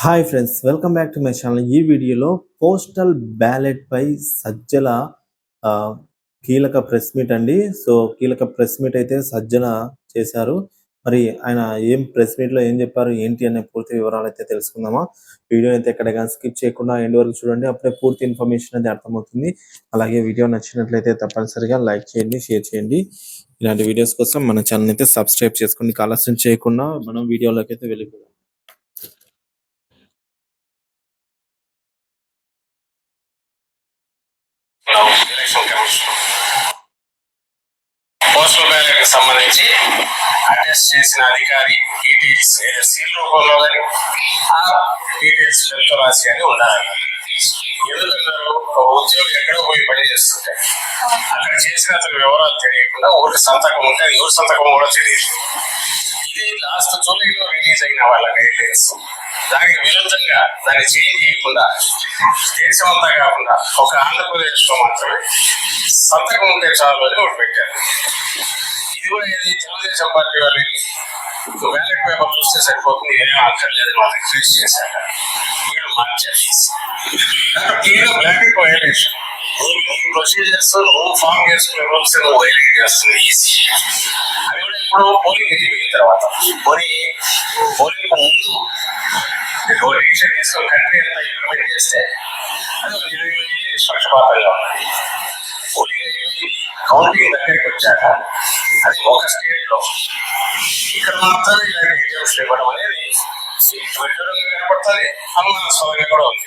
Hi friends, welcome back to my channel. ఈ వీడియోలో postal ballot పై సజ్జల ఆ, కీలక ప్రెస్ మీట్ అండి. సో కీలక ప్రెస్ మీట్ అయితే సజ్జల చేశారు. మరి ఆయన ఏం ప్రెస్ మీట్ లో ఏం చెప్పారు ఏంటి అనే పూర్తి వివరాలు అయితే తెలుసుకుందామా. వీడియో అయితే ఎక్కడ కానీ స్కిప్ చేయకుండా ఎండ్ వరకు చూడండి, అప్పుడే పూర్తి ఇన్ఫర్మేషన్ అయితే అర్థమవుతుంది. అలాగే వీడియో నచ్చినట్లయితే తప్పనిసరిగా లైక్ చేయండి, షేర్ చేయండి. ఇలాంటి వీడియోస్ కోసం మన ఛానల్ అయితే సబ్స్క్రైబ్ చేసుకోండి. ఆలస్యం చేయకుండా మనం వీడియోలోకి అయితే వెళ్ళిపోదాం. ఎలక్షన్ కమిషన్ పోస్టల్ బ్యాలెట్ కి సంబంధించి అటెస్ట్ చేసిన అధికారి డీటెయిల్స్ సీల్ రూపంలో కానీ ఆ డీటెయిల్స్ లెక్క రాసి అని ఉండాలి. ఎందుకంటారు, ఉద్యోగి ఎక్కడో పోయి పని చేస్తుంటే అక్కడ చేసిన అతని వివరాలు తెలియకుండా ఒకటి సంతకం ఉంటే అది ఎవరి సంతకం కూడా తెలియదు. ఇది లాస్ట్ జూలైలో రిలీజ్ అయిన వాళ్ళ గైడ్ లైన్స్. దానికి విరుద్ధంగా దాన్ని చేంజ్ చేయకుండా దేశమంతా కాకుండా ఒక ఆంధ్రప్రదేశ్ లో మాత్రమే సంతకం ఉంటే చాలు అని ఒకటి పెట్టారు. ఇది కూడా ఏది తెలుగుదేశం పార్టీ వాళ్ళు బ్యాలెట్ పేపర్ చూస్తే సరిపోతుంది, ఏమేమి అక్కర్లేదు వాళ్ళకి ఫేస్ చేశాక వీళ్ళు మార్చారు. Clear black and violation. ఈ ప్రొసీజర్స్ నువ్వు ఫామ్ చేసుకునే రూల్స్ నువ్వు వైలేట్ చేస్తుంది ఈజీ. అవి కూడా ఇప్పుడు పోలింగ్ అయిపోయిన తర్వాత పోలింగ్ ముందు డిసిషన్ తీసుకొని కంట్రీ అంతా ఇంప్లిమెంట్ చేస్తే అది నిష్పక్షపాతంగా ఉన్నాయి. పోలింగ్ అయిపోయి కౌంటింగ్ దగ్గరికి వచ్చాక అది ఒక స్టేట్ లో ఇక్కడ మాత్రం ఇలాంటి ఎగ్జామ్స్ ఇవ్వడం అనేది విడ్డూరంగా కనపడుతుంది, అనుమానాస్పదంగా కూడా ఉంది.